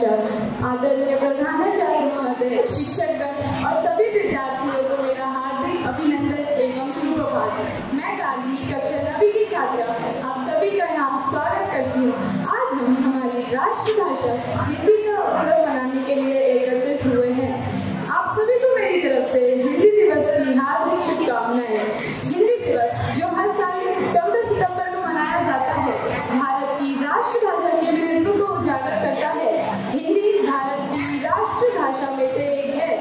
आदरणीय प्रधानाचार्य महोदय, शिक्षकगण और सभी विद्यार्थियों को मेरा हार्दिक अभिनंदन एवं सुप्रभात। मैं गाली कक्षा 9वीं की छात्रा आप सभी का यहाँ स्वागत करती हूँ। आज हम हमारी राष्ट्रभाषा हिंदी का उत्सव मनाने के लिए एकत्रित हुए हैं। आप सभी को मेरी तरफ से हिंदी दिवस की हार्दिक शुभकामनाएं। हिंदी दिवस जो हर साल 14 सितंबर को मनाया जाता है, भारत की राष्ट्रभाषा के महत्व को उजागर करता है। हिंदी भारत की राष्ट्रभाषा में से एक है।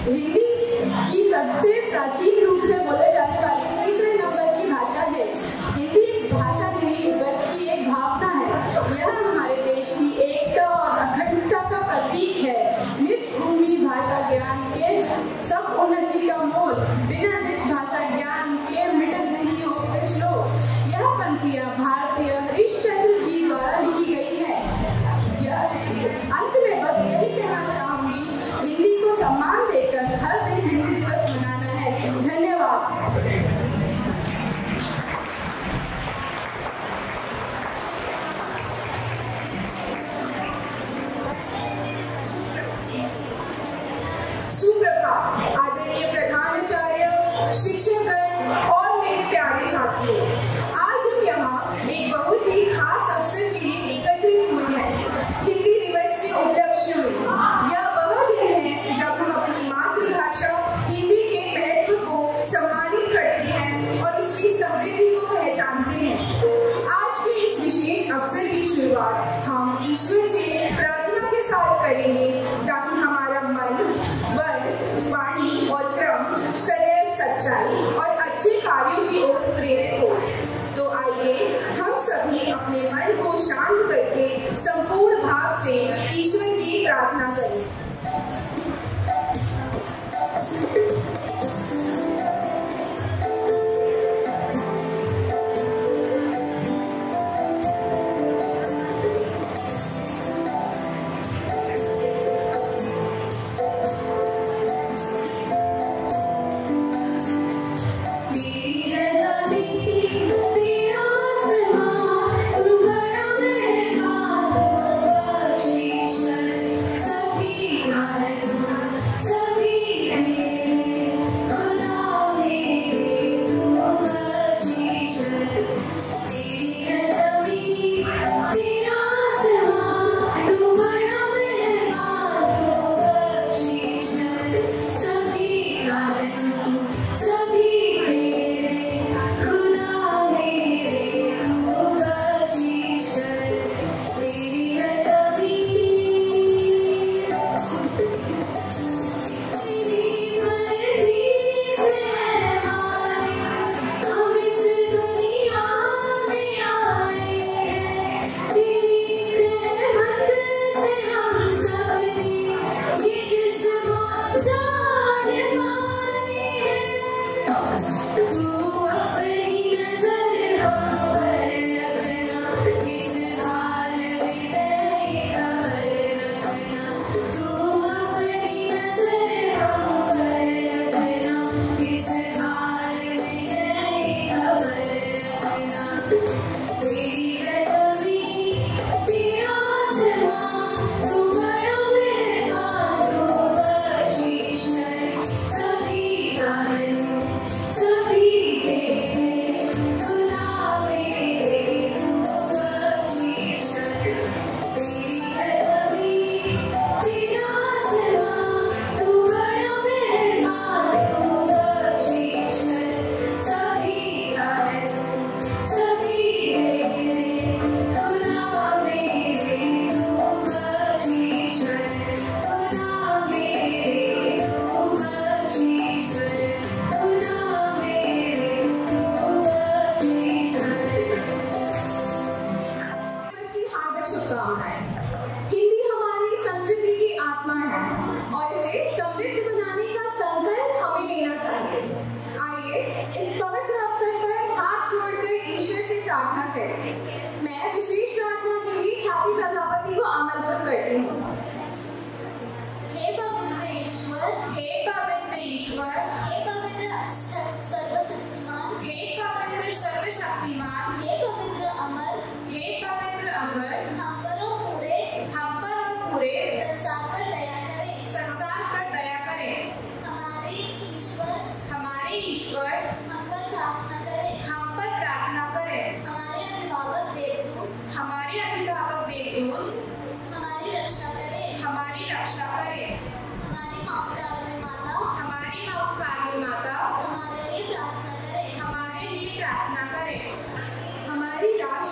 हिंदी की सबसे प्राचीन रूप से बोले जाने वाली तीसरे नंबर की भाषा है। हिंदी एक भाषा नहीं बल्कि एक भावना है। यह हमारे देश की एकता और अखंडता का प्रतीक है। निज भूमि भाषा ज्ञान के सब उन्नति का मोल, बिना निज भाषा ज्ञान के मिटत नहीं हो श्लोक। यह पंक्तियां भारतीय हरिश्चंद्र जी द्वारा लिखी गई है। अंत में बस यही कहना चाहूंगी, हिंदी को सम्मान देकर हर दिन हिंदी दिवस मनाना है। धन्यवाद। सुप्रभात आदरणीय प्रधानाचार्य, शिक्षकगण और मेरे प्यारे साथियों। आज हम यहाँ एक बहुत ही खास अवसर के लिए एकत्रित हुए हैं। हिंदी दिवस के उपलक्ष्य में यह वह दिन है जब हम अपनी मातृभाषा हिंदी के महत्व को सम्मानित करते हैं और उसकी समृद्धि को पहचानते हैं। आज के इस विशेष अवसर की शुरुआत हम ईश्वर से प्रार्थना के साथ करेंगे ताकि हमारा मन, वर्ण, वाणी और क्रम सदैव सच्चाई और अच्छे कार्यों की ओर प्रेरित हो। तो आइए हम सभी अपने मन को शांत करके संपूर्ण भाव से ईश्वर की प्रार्थना करें। मैं विशेष प्रार्थना के लिए ख्याति प्रजापति को आमंत्रित करती हूँ। हे पवित्र ईश्वर, हे पवित्र ईश्वर, हे पवित्र सर्वशक्तिमान, हे पवित्र सर्वशक्तिमान, हे पवित्र अमर, हे पवित्र अमर, हम पर और पूरे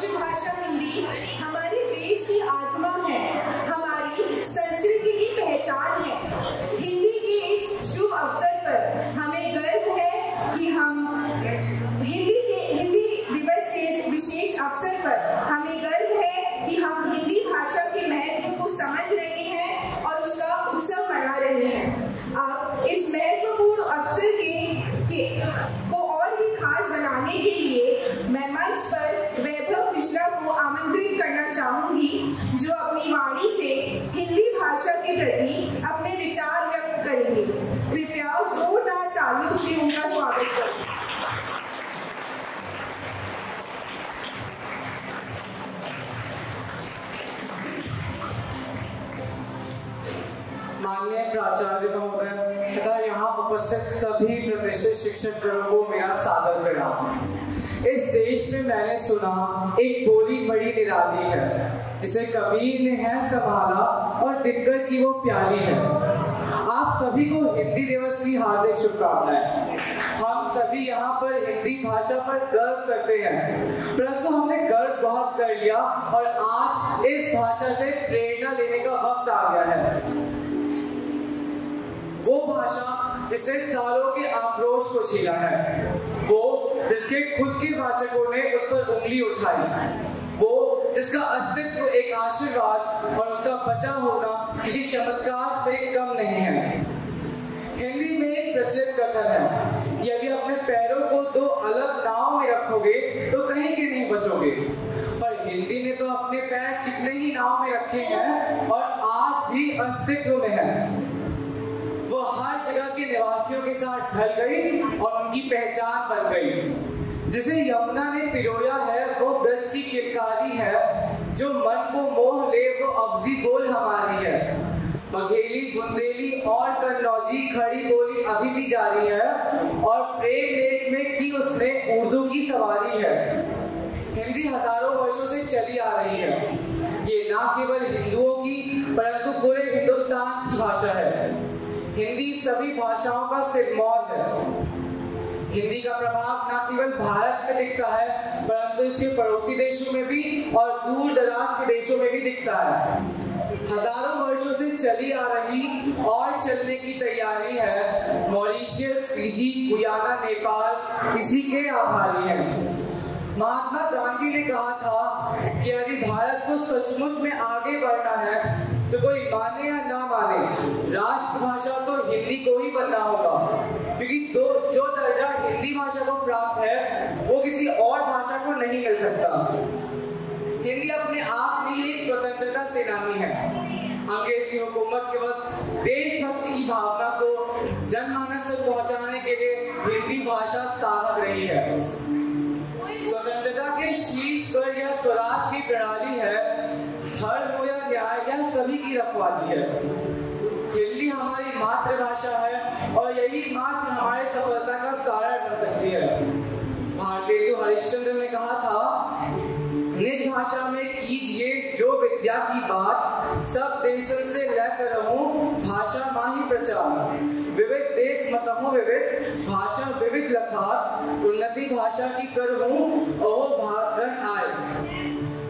मातृभाषा हिंदी हमारे देश की आत्मा है, हमारी संस्कृति की पहचान है। हिंदी के इस शुभ अवसर पर हमें गर्व है कि हम हिंदी दिवस के इस विशेष अवसर पर हमें गर्व है कि हम हिंदी भाषा के महत्व को समझ रहे हैं और उसका उत्सव मना रहे हैं। अब इस महत्वपूर्ण अवसर को और भी खास बनाने के लिए मैं मंच पर वैभव मिश्रा को आमंत्रित करना चाहूंगी, जो अपनी वाणी से हिंदी भाषा के प्रति अपने विचार व्यक्त करेंगे। कृपया जोरदार तालियों से उनका स्वागत करें। माननीय प्राचार्य महोदय तथा यहाँ उपस्थित सभी प्रतिष्ठित शिक्षकगणों को मेरा सादर प्रणाम। इस देश में मैंने सुना एक बोली बड़ी निराली है, जिसे कबीर ने है संभाला और दिक्कर की वो प्यारी है। आप सभी को हिंदी दिवस की हार्दिक शुभकामनाएं। हम सभी यहाँ पर हिंदी भाषा पर गर्व करते हैं, परंतु हमने गर्व बहुत कर लिया और आज इस भाषा से प्रेरणा लेने का वक्त आ गया है। वो भाषा जिसने सालों के आक्रोश को छीना है, वो जिसके खुद के वाचकों ने उस पर उंगली उठाई, वो जिसका अस्तित्व एक आशीर्वाद और उसका बचा होना किसी चमत्कार से कम नहीं है। हिंदी में एक प्रचलित कथन है कि यदि अपने पैरों को दो अलग नाव में रखोगे तो कहीं के नहीं बचोगे, पर हिंदी ने तो अपने पैर कितने ही नाव में रखे हैं और आज भी अस्तित्व में है। वो हर जगह के निवासियों के साथ ढल गई और उनकी पहचान बन गई। जिसे यमुना ने पिरोया है वो ब्रज की किलकारी है, जो मन को मोह ले वो अवधि बोल हमारी है। बघेली, बुंदेली और कन्नौजी खड़ी बोली अभी भी जारी है और प्रेम लेख में की उसने उर्दू की सवारी है। हिंदी हजारों वर्षों से चली आ रही है। ये ना केवल हिंदुओं की परंतु पूरे हिंदुस्तान की भाषा है। हिंदी सभी भाषाओं का सिरमौर है। हिंदी का प्रभाव न केवल भारत में दिखता है परंतु इसके पड़ोसी देशों में भी और दूर दराज के देशों में भी दिखता है। हजारों वर्षों से चली आ रही और चलने की तैयारी है। मॉरिशस, फिजी, गुयाना, नेपाल इसी के आभारी हैं। महात्मा गांधी ने कहा था कि यदि भारत को सचमुच में आगे बढ़ना है तो कोई माने या ना माने, राष्ट्रभाषा तो हिंदी को ही बनना होगा, क्योंकि जो दर्जा हिंदी भाषा को प्राप्त है वो किसी और भाषा को नहीं मिल सकता। हिंदी अपने आप में एक स्वतंत्रता सेनानी है। अंग्रेजी हुकूमत के वक्त देशभक्ति की भावना को जनमानस तक पहुंचाने के लिए हिंदी भाषा साधक रही है। स्वतंत्रता के शीर्ष पर यह स्वराज की प्रणाली है, धर्म हो या न्याय, यह सभी की रखवाली है। हिंदी हमारी मातृभाषा है और यही मात्र हमारे सफलता का कारण बन सकती है। भारतेंदु हरिश्चंद्र ने कहा था, निज भाषा में कीजिए जो विद्या की बात, सब देशन से लेकर रहूं भाषा माही प्रचार। विविध देश मतहु विविध, भाषा विविध लखार, उन्नति भाषा की करहूं ओहो भातरन आए।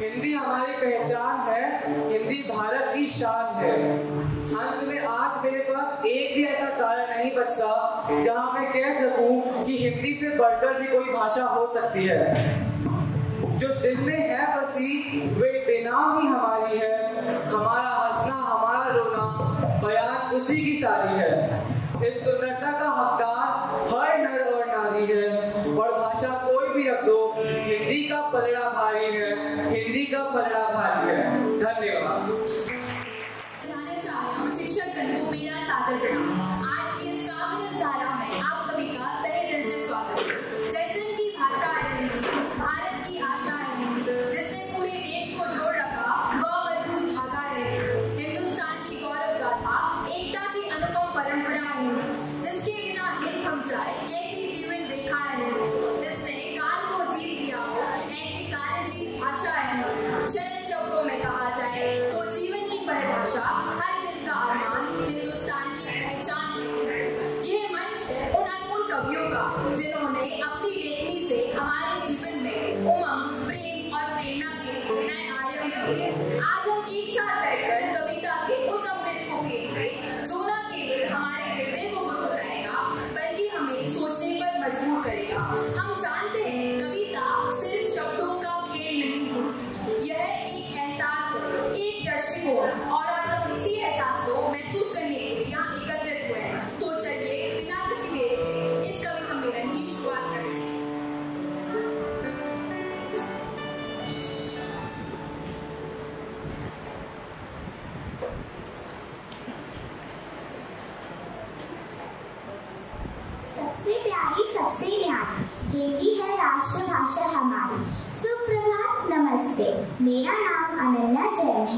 हिंदी हमारी पहचान है, हिंदी भारत की शान है। अंत में आज मेरे पास एक भी ऐसा कारण नहीं बचता जहां मैं कह सकूं कि हिंदी से बढ़कर भी कोई भाषा हो सकती है। जो दिल में है बसी वे बेनाम ही हमारी है, हमारा हंसना हमारा रोना बयान उसी की सारी है। इस सुंदरता का हकदार हर नर और नारी है और भाषा कोई भी रख दो, हिंदी का पलड़ा भारी है, हिंदी का पलड़ा भारी है। धन्यवाद। शिक्षकगण को मेरा सादर प्रणाम। आज की इस काव्य धारा में आप सभी का तहे दिल से स्वागत है। जयचंद की भाषा है हिंदी, भारत की आशा है हिंदी, जिसने पूरे देश को जोड़ रखा वह मजबूत धागा है। हिंदुस्तान की गौरव गाथा, एकता की अनुपम परंपरा है हिंदी, जिसके बिना हिंद थम जाए ऐसी जीवन रेखा है हिंदी, जिसने काल को जीत लिया हो ऐसी कालजीत भाषा है हिंदी। सरल शब्दों में कहा जाए तो जीवन की परिभाषा, हर दिल का अरमान, हिंदुस्तान की पहचान है। यह मंच उन अनमोल कवियों का जिन्होंने अपनी लेखनी से हमारे जीवन में उमंग, प्रेम और प्रेरणा हिंदी है राष्ट्रभाषा हमारी। सुप्रभात, नमस्ते। मेरा नाम अनन्या जैन है।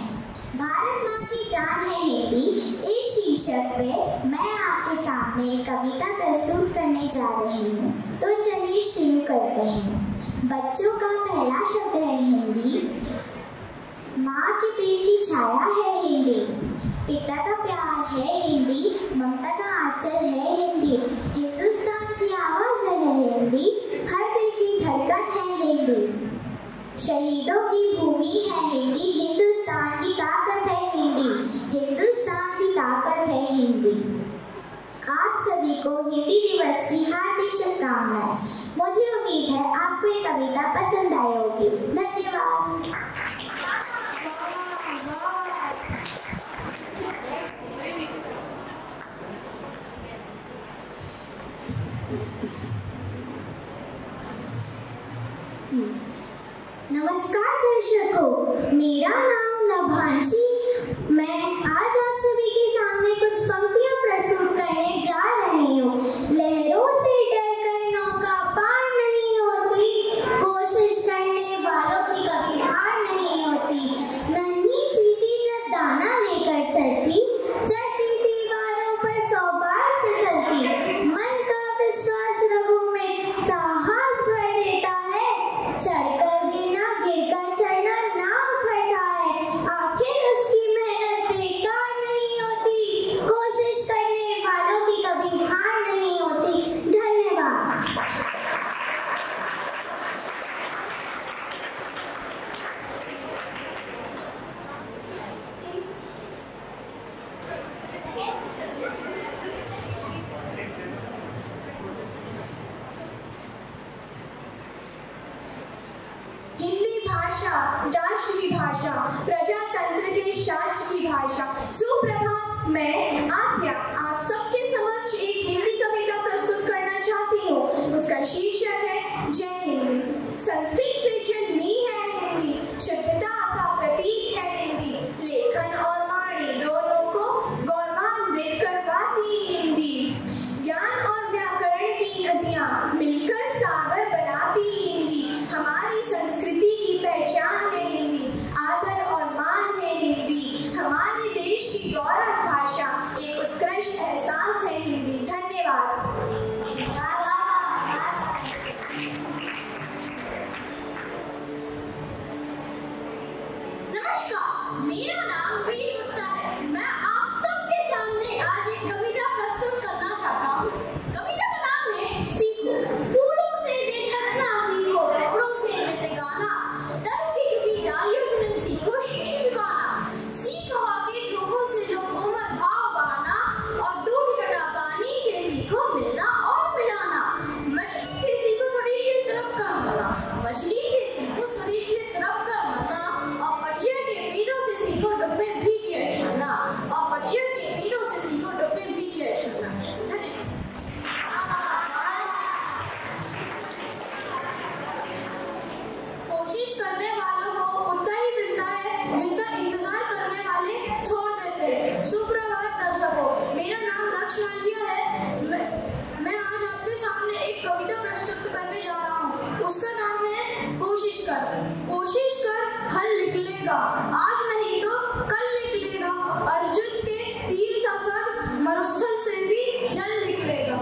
भारत माँ की जान है हिंदी। इस शीर्षक पे मैं आपके सामने एक कविता प्रस्तुत करने जा रही हूँ। तो चलिए शुरू करते हैं। बच्चों का पहला शब्द है हिंदी। माँ के प्रेम की छाया है हिंदी। पिता का प्यार है हिंदी। ममता का आंचल है हिंदी। हिंदुस्तान की आवाज है हिंदी। हर दिल की धड़कन है हिंदी। शहीदों की भूमि है हिंदी। हिंदुस्तान की ताकत है हिंदी। हिंदुस्तान की ताकत है हिंदी। आप सभी को हिंदी दिवस की हार्दिक शुभकामनाएं। मुझे उम्मीद है आपको ये कविता पसंद आई होगी। धन्यवाद। नमस्कार दर्शकों, मेरा नाम लाभांशी। मैं आज आप सभी के सामने कुछ पंक्तियां प्रस्तुत करने जा रही हूँ। लहरों से डरकर नौका पार नहीं होती, कोशिश करने वालों की कभी हार नहीं होती। नन्ही चींटी जब दाना लेकर चढ़ती दीवारों पर 100 बार फिसलती। मन का विश्वास रगों में साहस भर देता है। चढ़कर गिरना, गिरकर चढ़ना ना उखड़ता है। आखिर उसकी मेहनत बेकार नहीं होती, कोशिश करने वालों की कभी हार नहीं होती। धन्यवाद। हिंदी भाषा राष्ट्र की भाषा, प्रजातंत्र के शास्त्र की भाषा। सुप्रभात। मैं आप सबके समक्ष एक हिंदी कविता प्रस्तुत करना चाहती हूँ। उसका शीर्षक है जय हिंदी। संस्कृत से जन्मी है हिंदी, शुद्धता का प्रतीक है हिंदी। लेखन और वाणी दोनों को गौरवान्वित करवाती हिंदी। ज्ञान और व्याकरण की नदियाँ मिलकर सागर बनाती हिंदी। हमारी संस्कृति की पहचान है हिंदी, आदर और मान है हिंदी। हमारे देश की गौरव भाषा, एक उत्कृष्ट एहसास है हिंदी। धन्यवाद। नमस्कार, मेरा नाम वीर गुप्ता है। मैं आप सबके सामने आज एक कविता प्रस्तुत करना चाहता हूँ। कविता का नाम है सीखो। फूलों से हंसना सीखो, कपड़ों से नृत्य गाना, तरों की छुपी डालियों से सीखो शीश झुकाना। सीखो आगे झोंकों से लोगों में भाव बहाना, और दूध ठंडा पानी से सीखो मिलना और मिलाना। मछली से सीखो सरिश्ते की तरफ का मना, मछली से सीखो सरिश्ते की तरफ का मना। और पक्षियों के वीरों से सीखो डब्बे भी किया चलना, और पक्षियों के वीरों से सीखो डब्बे भी किया चलना। धन्यवाद। कोशिश करने वालों को उतना ही मिलता है जितना इंतजार करने वाले छोड़ देते हैं। सुप्रभात दर्शकों, मेरा नाम लक्ष्मण है। मैं आज आपके सामने एक कविता प्रस्तुत करने जा रहा हूँ। उसका नाम है कोशिश कर। कोशिश कर हल निकलेगा, आज नहीं तो कल निकलेगा। अर्जुन के तीर सा सर मरुस्थल से भी जल निकलेगा।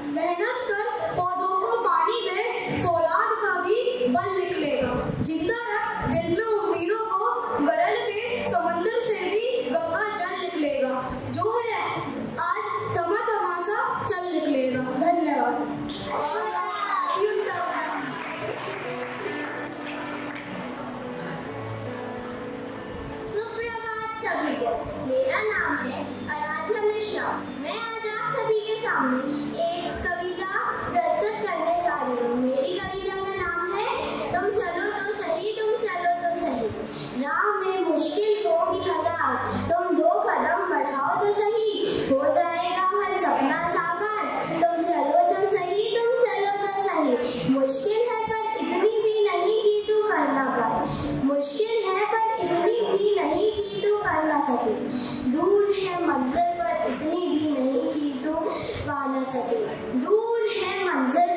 मेहनत कर पौधों को पानी दे, फौलाद का भी बल निकलेगा। जिंदा रख दिल में उम्मीदों को, गरल के समंदर से भी गंगा जल निकलेगा। जो है आज तमाशा चल निकलेगा। धन्यवाद। सुप्रभात सभी को। मेरा नाम है आराध्या मिश्रा। मैं आज आप सभी के सामने एक कविता प्रस्तुत करने जा रही हूँ। मेरी कविता का नाम है तुम चलो तो सही, तुम चलो तो सही। राह में मुश्किल होगी हजार, तुम 2 कदम बढ़ाओ तो सही। हो जाएगा हर सपना साकार, तुम चलो तो सही, तुम चलो तो सही। मुश्किल है पर इतनी भी नहीं कि तू कर ना पाए। मुश्किल है पर इतनी भी नहीं कि तू कर ना सके। दूर है मंजिल पर इतनी भी नहीं कि तू पा ना सके। दूर है मंजिल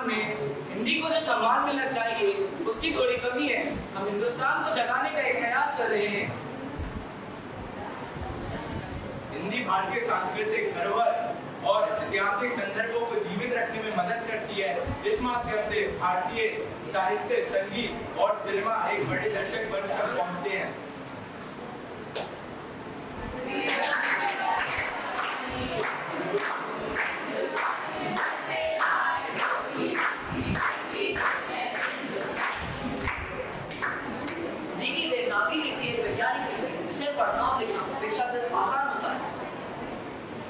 हिंदुस्तान में हिंदी को जो सम्मान मिलना चाहिए उसकी थोड़ी कमी है। हम हिंदुस्तान को जगाने का एक प्रयास कर रहे हैं। हिंदी भारतीय सांस्कृतिक धरोहर और ऐतिहासिक संदर्भों को जीवित रखने में मदद करती है। इस माध्यम से भारतीय साहित्य, संगीत और सिनेमा एक बड़े दर्शक वर्ग तक पहुंचते हैं। पढ़ना और लिखना अपेक्षाकृत आसान होता है।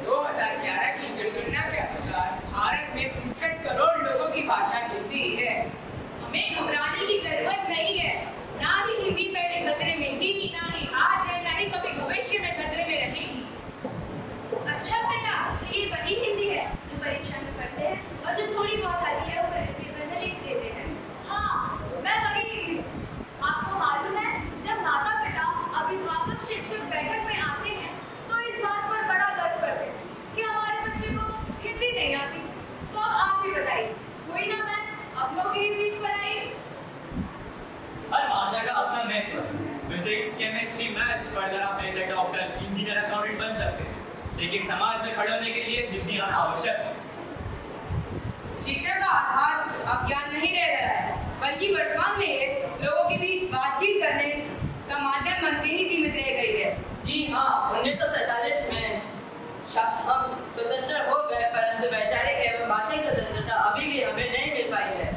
2011 की जनगणना के अनुसार भारत में 65 करोड़ लोगों की भाषा हिंदी है। हमें घबराने की जरूरत नहीं है। ना ही हिंदी पहले खतरे में थी, ना ही आज है, ना ही कभी भविष्य में खतरे में रहेगी। अच्छा बेटा, ये वही हिंदी है जो परीक्षा में पढ़ते हैं और जो थोड़ी बहुत आती है वो पेपर में लिख देते हैं। हाँ, मैं वही हिंदी हूँ। आपको मालूम है, जब माता पिता अभिभावक शिक्षक बैठक में आते हैं तो इस बात पर बड़ा गर्व करते हैं कि हमारे बच्चे को हिंदी नहीं आती। तो अब आप भी बताइए, कोई ना मैं अपनों के ही बीच पर आई। हर भाषा का अपना महत्व। फिजिक्स, केमिस्ट्री, मैथ्स पढ़कर आप ऐसे डॉक्टर, इंजीनियर, अकाउंटेंट बन सकते हैं, लेकिन समाज में खड़े होने के लिए हिंदी आना आवश्यक है। शिक्षा का आधार अब ज्ञान नहीं रह गया है, बल्कि वर्तमान में ये लोगों के बीच बातचीत करने का माध्यम बनकर ही सीमित रह गई है। जी हाँ, 1947 में हम स्वतंत्र हो गए, परंतु वैचारिक एवं भाषाई स्वतंत्रता अभी भी हमें नहीं मिल पाई है।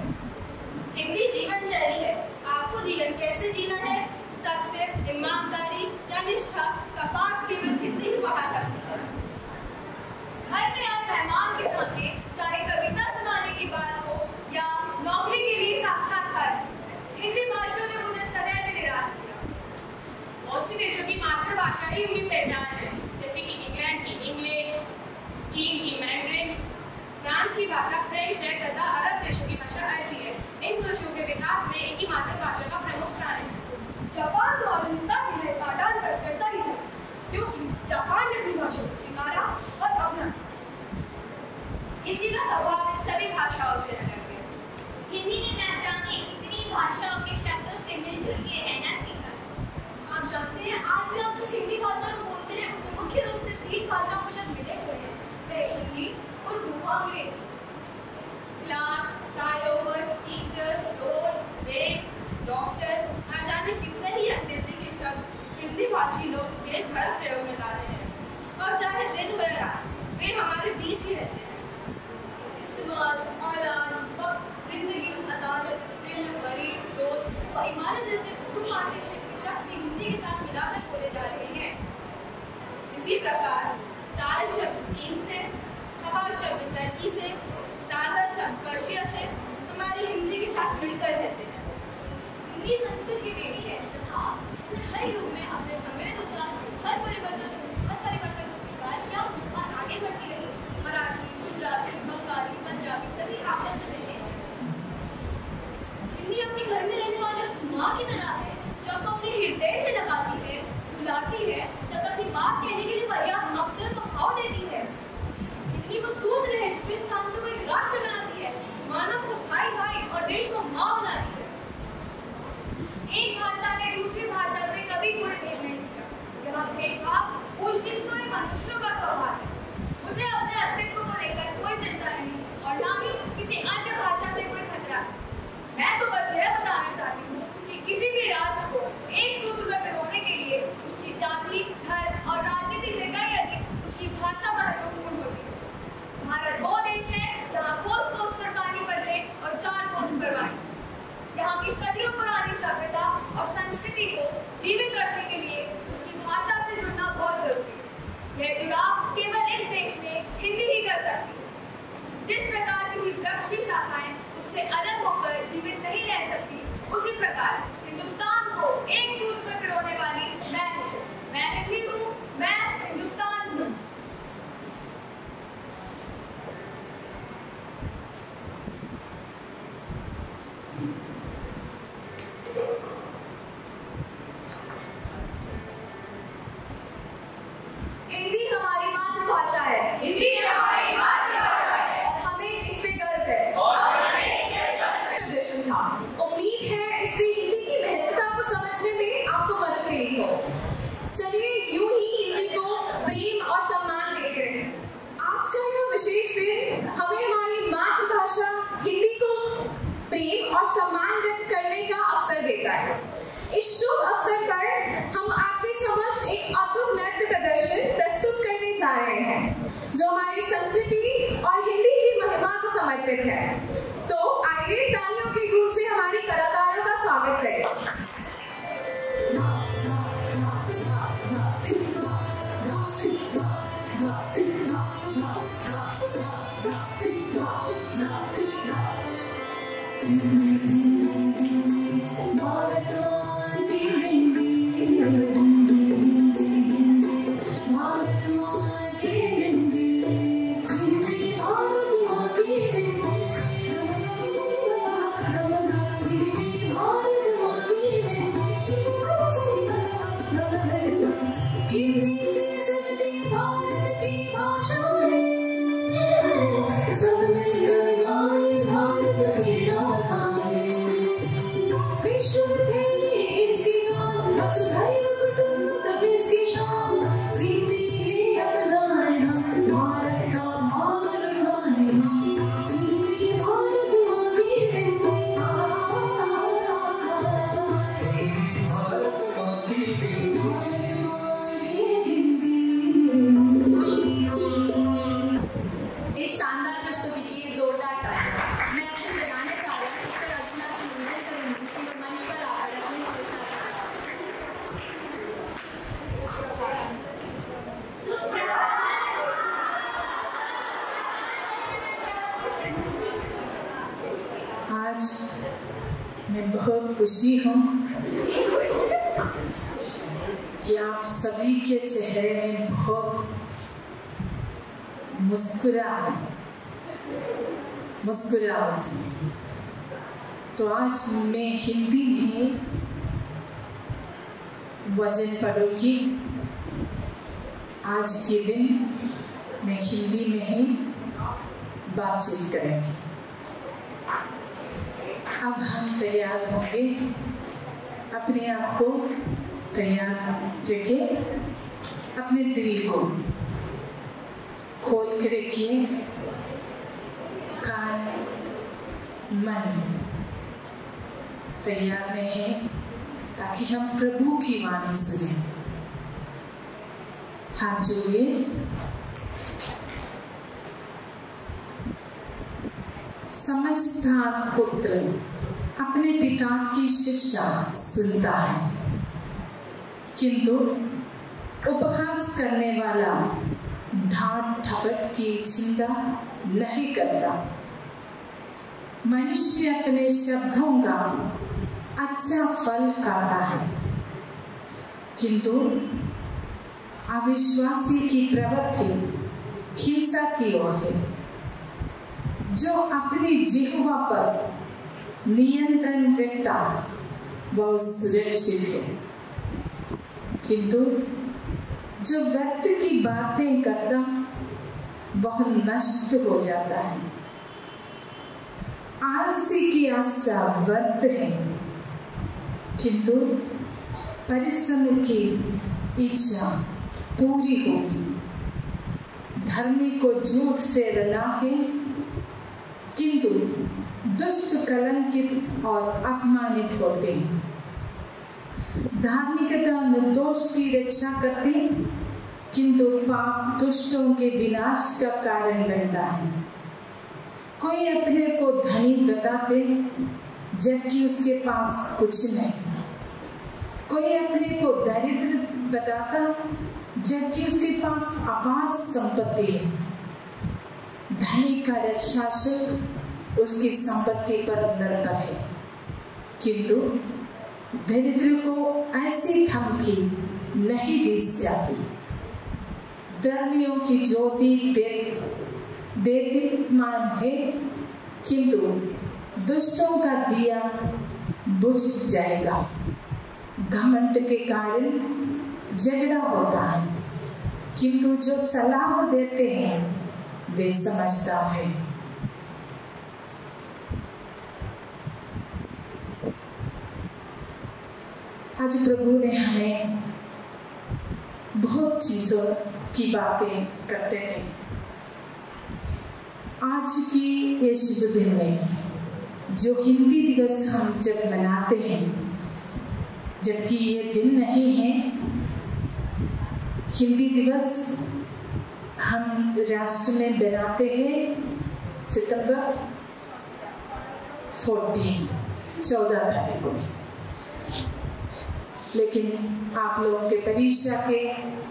हिंदी जीवन शैली है। आपको जीवन कैसे जीना है, सत्य, ईमानदारी या निष्ठा का पाठ केवल हिंदी ही पढ़ा सकती है। घर में आए मेहमान के सामने चाहे कविता सुनाने की बात हो या नौकरी के लिए साक्षात्कार, हिंदी भाषियों ने मुझे सदैव निराश किया। बहुत सी देशों की मातृभाषा ही उनकी पहचान है, जैसे कि इंग्लैंड की इंग्लिश, चीन की मैंड्रिन, फ्रांस की भाषा फ्रेंच है तथा अरब देशों की भाषा अरबी है। इन देशों के विकास में एक ही मातृभाषा का प्रमुख स्थान है। जापान तो आधुनिकता की नए पायदान पर चढ़ता ही है, क्योंकि जापान ने अपनी भाषा को स्वीकारा और अपना। हिंदी का स्वभाव सभी भाषाओं से अलग है। हिंदी ने न जाने कितनी भाषाओं के शब्दों से मिलजुल के रहना सीखा। आप जानते हैं, आज भी आप जिस हिंदी भाषा को बोलते हैं उसमें मुख्य रूप से 3 भाषाओं के शब्द मिले हुए हैं, वह Hindi, Urdu, Angrezi. Class, flyover, teacher, road, break, doctor, न जाने कितने ही अंग्रेजी के शब्द हिंदी भाषी लोग बेधड़क प्रयोग में ला रहे हैं। और चाहे दिन हो या रात, वे हमारे बीच ही रहते हैं। इस्तेमाल, औलाद, वक्त, जिंदगी, अदालत, दिल, गरीब, दोस्त और इमारत जैसे उर्दू भाषी शब्द हिंदी के साथ मिलाकर बोले जा रहे हैं। इसी प्रकार चाल शब्द चीन से, हवा शब्द टर्की से, ताज़ा शब्द पर्शिया से हमारी हिंदी के साथ मिलकर रहते हैं। हिंदी संस्कृत की बेटी है तथा उसने हर युग में अपने समय अनुसार हर परिवर्तन को स्वीकार किया और आगे बढ़ती रही। मराठी, गुजराती, बंगाली, पंजाबी सभी आपस में रहते हैं। हिंदी अपने घर में रहने वाले उस माँ की तरह है जो आपको अपने हृदय से लगाती है, दुलारती है तथा अपनी बात कहने के लिए पर्याप्त अवसर को भाव देती है। हिंदी को सूत्र है, विभिन्न प्रांतों को एक राष्ट्र बनाती है, मानव को भाई भाई और देश को माँ बनाती है। एक भाषा ने दूसरी भाषा से कभी कोई भेद नहीं किया। यह भेदभाव पूछने तो एक मनुष्यों का स्वभाव है। मुझे अपने अस्तित्व को लेकर कोई चिंता नहीं और ना ही किसी अन्य भाषा से कोई खतरा। मैं तो बस यह बताना चाहती हूँ कि किसी भी राष्ट्र को एक सूत्र में पिरोने के लिए उसकी जाति, धर्म और राजनीति से कई अधिक उसकी भाषा महत्वपूर्ण होती है। भारत वो देश है जहाँ कोस कोस पर पानी बदले और 4 कोस पर वाणी। यहाँ की सदियों पुरानी सभ्यता और संस्कृति को जीवित रखने के लिए उसकी भाषा से जुड़ना बहुत जरूरी है। यह जुड़ाव केवल इस देश में हिंदी ही कर सकती है। जिस प्रकार किसी वृक्ष की शाखाएं उससे अलग होकर जीवित नहीं रह सकती, उसी प्रकार हिंदुस्तान को एक सूत्र में पिरोने वाली मैं हूँ। मैं हिंदी हूँ, मैं हिंदुस्तान हूँ। हिंदी हमारी मातृभाषा है। हिंदी हमारी मातृभाषा है और हमें इस पे गर्व है। और हमें समर्पित है। तो आइए तालियों की गूंज से हमारी कलाकारों का स्वागत करें। मैं बहुत खुशी हूँ कि आप सभी के चेहरे में बहुत मुस्कुराहट। तो आज मैं हिंदी में वचन पढ़ूंगी। आज के दिन मैं हिंदी में ही बातचीत करेंगे। अब हम तैयार होंगे, अपने आप को तैयार रखिए, अपने दिल को खोल के रखिए, कान मन तैयार रहे ताकि हम प्रभु की वाणी सुने। हाथ जोड़िए। समझदार पुत्र अपने पिता की शिक्षा सुनता है, किंतु उपहास करने वाला ढांढ ठपट की चिंता नहीं करता। मनुष्य अपने शब्दों का अच्छा फल खाता है, किंतु अविश्वासी की प्रवृत्ति हिंसा की ओर है। जो अपनी जिह्वा पर नियंत्रण रखता वह सुरक्षित है, किंतु जो व्यर्थ की बातें करता वह नष्ट हो जाता है। आलसी की आशा व्यर्थ है, किंतु परिश्रम की इच्छा पूरी होगी। धर्मी को झूठ से रना है, किंतु दुष्ट कलंकित और अपमानित होते हैं। धार्मिकता निर्दोष की रक्षा करती, किंतु पाप दुष्टों के विनाश का कारण बनता है। कोई अपने को धनी बताते जबकि उसके पास कुछ नहीं। कोई अपने को दरिद्र बताता जबकि उसके पास अपार संपत्ति है। धनी का रक्षा शुल्क उसकी संपत्ति पर निर्भर है, किंतु दरिद्र को ऐसी धमकी नहीं दी जाती। धर्मियों की ज्योति देदीप्यमान है, किंतु दुष्टों का दिया बुझ जाएगा। घमंड के कारण झगड़ा होता है, किंतु जो सलाह देते हैं वे समझदार है। आज प्रभु ने हमें बहुत चीजों की बातें करते थे। आज की ये शुभ दिन में जो हिंदी दिवस हम जब मनाते हैं, जबकि ये दिन नहीं है, हिंदी दिवस हम राष्ट्र में बनाते हैं सितंबर 14 तारीख को। लेकिन आप लोगों के परीक्षा के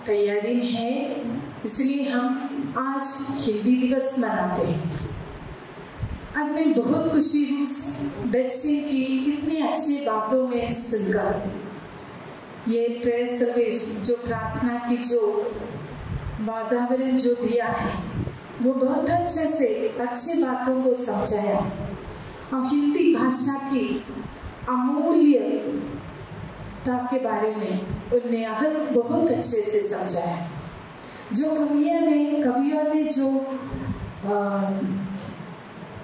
तैयारी में है, इसलिए हम आज हिंदी दिवस मनाते हैं। आज मैं बहुत खुशी हूँ बच्चे की इतनी अच्छी बातों में सुनकर। ये प्रेयर सर्विस जो प्रार्थना की जो वातावरण जो दिया है वो बहुत अच्छे से अच्छी बातों को समझाया और हिंदी भाषा की अमूल्यता के बारे में उन्हें बहुत अच्छे से समझाया। जो कवियों ने जो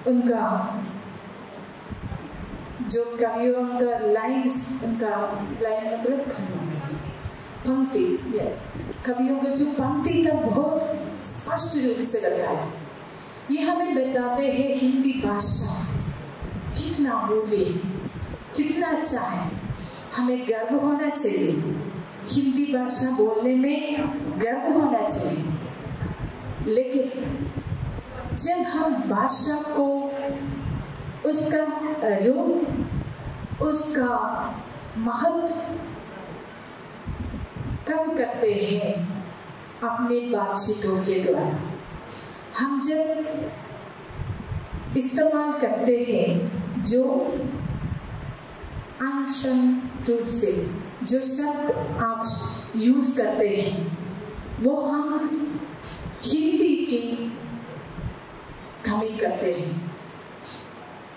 उनका जो कवियों का लाइन मतलब पंक्ति, कवियों का जो पंक्ति का बहुत स्पष्ट रूप से बताया। ये हमें बताते हैं हिंदी भाषा कितना अमूल्य है, कितना अच्छा है। हमें गर्व होना चाहिए, हिंदी भाषा बोलने में गर्व होना चाहिए। लेकिन जब हम भाषा को उसका रूप, उसका महत्व कम करते हैं अपने बातचीतों के द्वारा, हम जब इस्तेमाल करते हैं जो अनशन रूप से जो शब्द आप यूज करते हैं वो हम हिंदी की कमी करते हैं।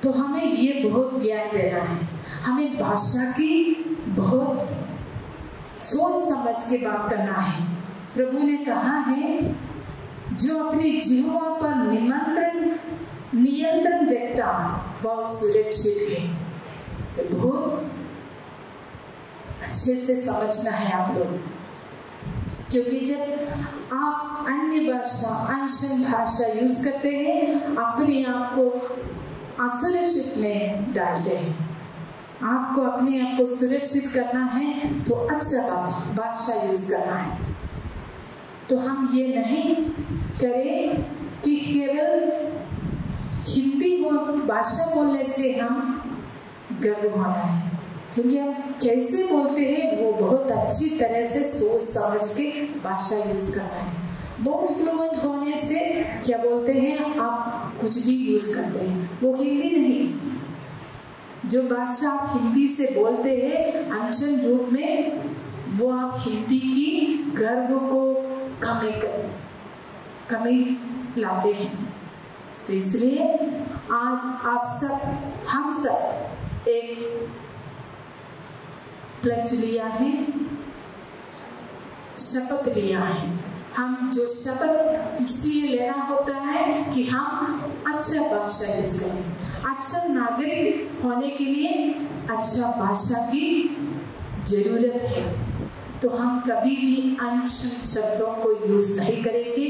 तो हमें ये बहुत ध्यान देना है, हमें भाषा की बहुत सोच समझ के बात करना है। प्रभु ने कहा है जो अपने जीवा पर नियंत्रण रखता बहुत सुरक्षित है। बहुत अच्छे से समझना है आप लोग, क्योंकि जब आप अन्य भाषा अनशन भाषा यूज करते हैं अपने आप को असुरक्षित में डालते हैं। आपको अपने आप को सुरक्षित करना है तो अच्छा भाषा यूज करना है। तो हम ये नहीं करें कि केवल हिंदी भाषा बोलने से हम गर्व होना है, क्योंकि हम कैसे बोलते हैं वो बहुत अच्छी तरह से सोच समझ के भाषा यूज करना है। बहुत फ्लुएंट होने से क्या बोलते हैं आप कुछ भी यूज करते हैं, वो हिंदी नहीं। जो भाषा आप हिंदी से बोलते हैं अनशन रूप में, वो आप हिंदी की गर्व को कमी लाते हैं। तो इसलिए आज आप सब हम सब एक प्लज लिया है, शपथ लिया है। हम जो शपथ इसलिए लेना होता है कि हम अच्छा भाषा यूज करें। अच्छा नागरिक होने के लिए अच्छा भाषा की जरूरत है। तो हम कभी भी अनशन शब्दों को यूज नहीं करेंगे,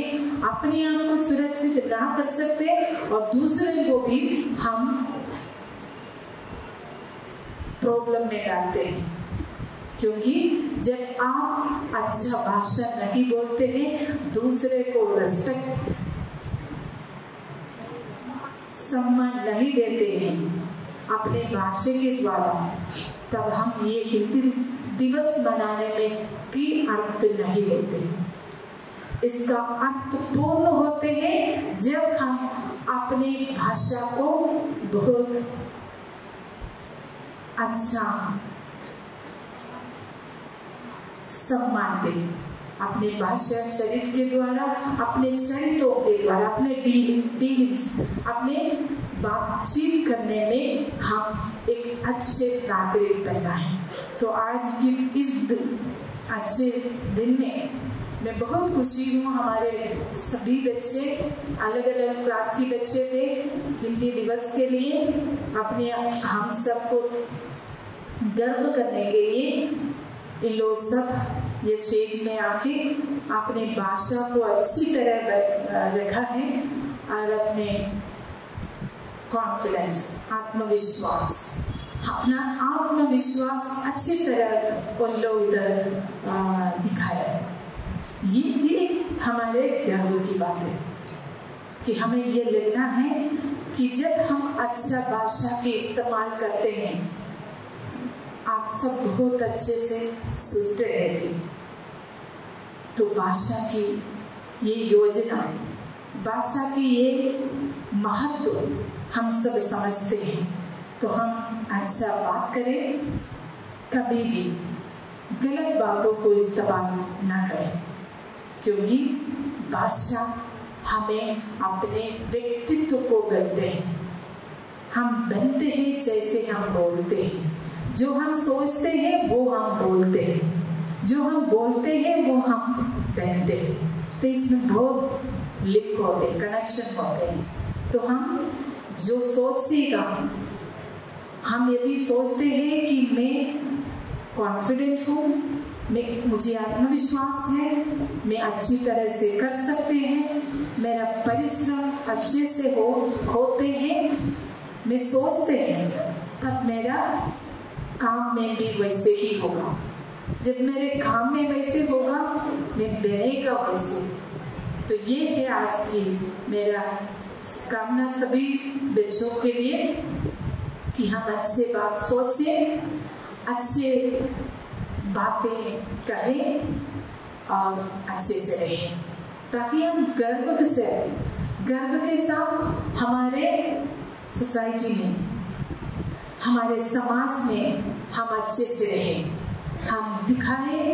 अपने आप को सुरक्षित ना कर सकते और दूसरे को भी हम प्रॉब्लम में डालते हैं। क्योंकि जब आप अच्छा भाषा नहीं बोलते हैं, दूसरे को रिस्पेक्ट सम्मान नहीं देते हैं अपने भाषा के द्वारा, तब हम ये हिंदी दिवस मनाने में भी अर्थ नहीं होते। इसका अर्थ पूर्ण होते हैं जब हम अपने भाषा को बहुत अच्छा सम्मान दें। अपने भाषा चरित्र के द्वारा, अपने चरित्रों के द्वारा, अपने डीलिंग्स, अपने बातचीत करने में हम एक अच्छे नागरिक बनना है। तो आज की इस अच्छे दिन में मैं बहुत खुशी हूँ। हमारे सभी बच्चे अलग अलग क्लास के बच्चे थे। हिंदी दिवस के लिए अपने हम सबको गर्व करने के लिए इन लोग सब ये स्टेज में आके अपने भाषा को अच्छी तरह रखा है और अपने कॉन्फिडेंस, आत्मविश्वास, अपना आत्मविश्वास अच्छी तरह उन लोग इधर दिखाया। ये हमारे गर्व की बात है। कि हमें ये लगना है कि जब हम अच्छा भाषा के इस्तेमाल करते हैं, आप सब बहुत अच्छे से सुनते रहते, तो भाषा की ये योजना, भाषा की ये महत्व हम सब समझते हैं, तो हम अच्छा बात करें, कभी भी गलत बातों को इस्तेमाल ना करें, क्योंकि भाषा हमें अपने व्यक्तित्व को बनते हैं। हम बनते हैं जैसे हम बोलते हैं, जो हम सोचते हैं वो हम बोलते हैं, जो हम बोलते हैं वो हम बनते हैं। तो इसमें बहुत लिंक होते हैं, कनेक्शन होते हैं। तो हम जो सोचेगा, हम यदि सोचते हैं कि मैं कॉन्फिडेंट हूँ, मुझे आत्मविश्वास है, मैं अच्छी तरह से कर सकते हैं, मेरा परिश्रम अच्छे से होते हैं, मैं सोचते हैं, तब मेरा काम में भी वैसे ही होगा। जब मेरे काम में वैसे होगा, मैं बनेगा वैसे। तो ये है आज की मेरा कामना सभी बच्चों के लिए कि हम अच्छे बात सोचें, अच्छे बातें कहें और अच्छे से रहें, ताकि हम गर्व के साथ हमारे सोसाइटी में, हमारे समाज में हम अच्छे से रहें। हम दिखाएं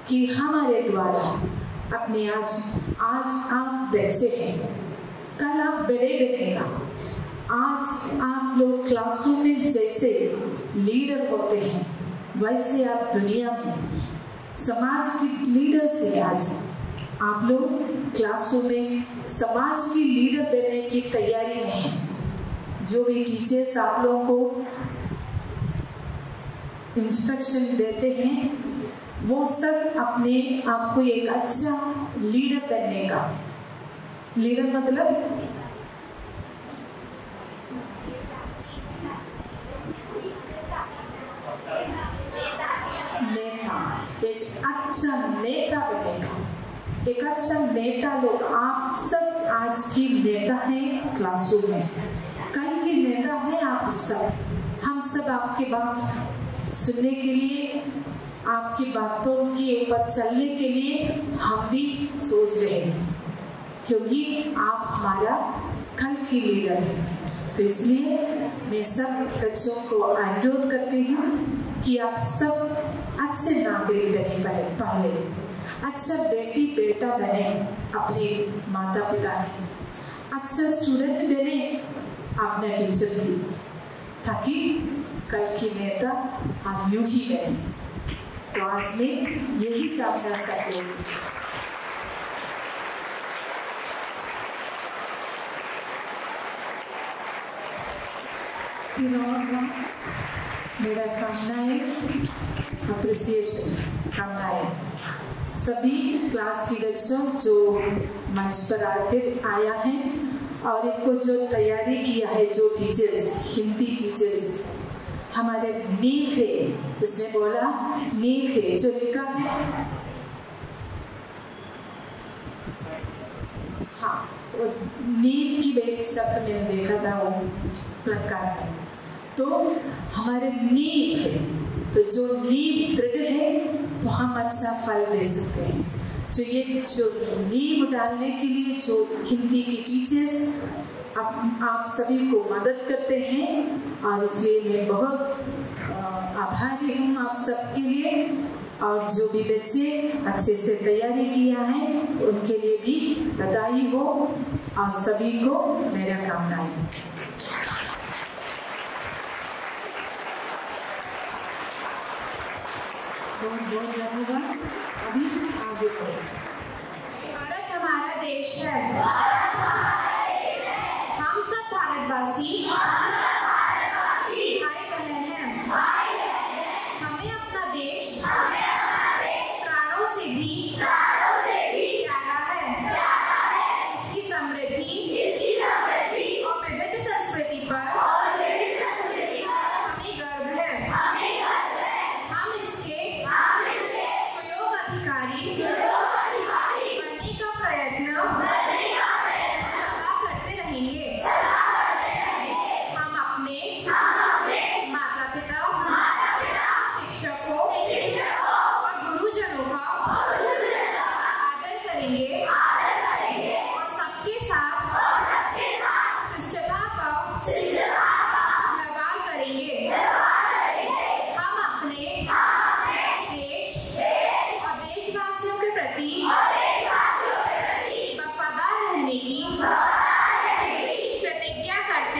कि हमारे द्वारा अपने आज आप बच्चे हैं, कल आप बड़े बनेगा। आज आप लोग क्लासरूम में जैसे लीडर होते हैं, वैसे आप दुनिया में समाज की लीडर्स हैं। आज आप लोग क्लासरूम में समाज की लीडर बनने की तैयारी में हैं। जो भी टीचर्स आप लोगों को इंस्ट्रक्शन देते हैं, वो सब अपने आप को एक अच्छा लीडर बनने का, लीडर मतलब अच्छा नेता बनेगा, एक अच्छा नेता। लोग आप सब आज की नेता हैं क्लासरूम में, कल की नेता हैं आप सब। हम सब आपकी बात सुनने के लिए, आपकी बातों के ऊपर चलने के लिए हम भी सोच रहे हैं, क्योंकि आप हमारा कल की लीडर हैं। तो इसलिए मैं सब बच्चों को अनुरोध करती हूँ कि आप सब अच्छे नागरिक बने, पहले अच्छा बेटी बेटा बने अपने माता पिता की, अच्छा स्टूडेंट बने अपने टीचर की, ताकि कल की नेता हम यूं ही बने। तो आज मैं यही कामना करती हूँ। मेरा कामनाएं अप्रिसिएशन कामनाएं सभी क्लास की बच्चों जो मंच पर आया है और इनको जो तैयारी किया है, जो टीचर्स, हिंदी टीचर्स हमारे नींव है, उसने बोला नींव है, जो लिखा है, हाँ वो नींव की एक शब्द मैंने देखा था वो प्लकार्ड में, तो हमारे नींव है, तो जो नींव दृढ़ है तो हम अच्छा फल दे सकते हैं। जो नींव डालने के लिए जो हिंदी की टीचर्स आप सभी को मदद करते हैं, और इसलिए मैं बहुत आभारी हूँ आप सबके लिए। और जो भी बच्चे अच्छे से तैयारी किया है उनके लिए भी बधाई हो, और सभी को मेरा कामनाएं। बहुत धन्यवाद। अभी आगे बढ़ो। भारत हमारा देश है, हम सब भारतवासी भाई बहन हैं। हमें अपना देश प्राणों से भी प्यारा है। इसकी समृद्धि और विविध संस्कृति पर हमें गर्व है। हम इसके सुयोग अधिकारी बनने का प्रयत्न सदा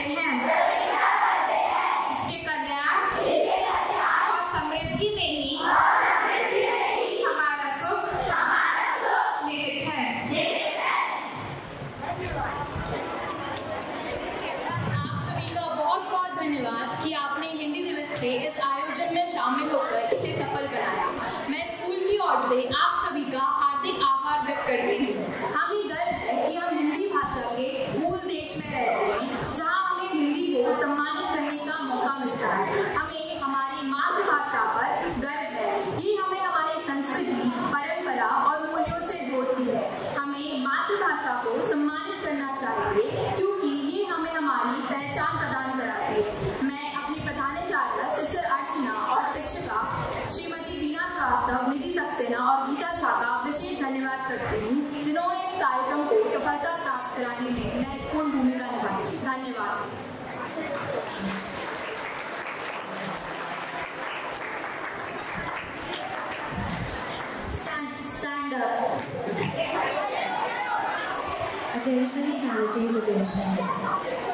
करते हैं इसके कल्याण और समृद्धि में ही हमारा सुख निहित है। आप सभी का बहुत बहुत धन्यवाद कि आपने हिंदी दिवस के इस आयोजन में शामिल होकर इसे सफल बनाया। मैं स्कूल की ओर से आप सभी का हार्दिक आभार व्यक्त करती हूँ। हमें गर्व है कि हम हिंदी भाषा के मूल देश में रहते हैं, जहाँ हमें हिंदी को सम्मानित करने का मौका मिलता है। हमें हमारी मातृभाषा पर गर्व है। ये हमें हमारी संस्कृति, परंपरा और मूल्यों से जोड़ती है। हमें मातृभाषा को सम्मानित करना चाहिए क्योंकि ये हमें हमारी पहचान प्रदान कराती है। मैं अपनी प्रधानाचार्य सिस्टर अर्चना और शिक्षिका श्रीमती बीना श्रीवास्तव, निधि सक्सेना और गीता झा का विशेष धन्यवाद करती हूँ, जिन्होंने इस कार्यक्रम को सफलता प्राप्त कराने में महत्वपूर्ण भूमिका निभाई। धन्यवाद। Stand up. Attention, stand, please, attention.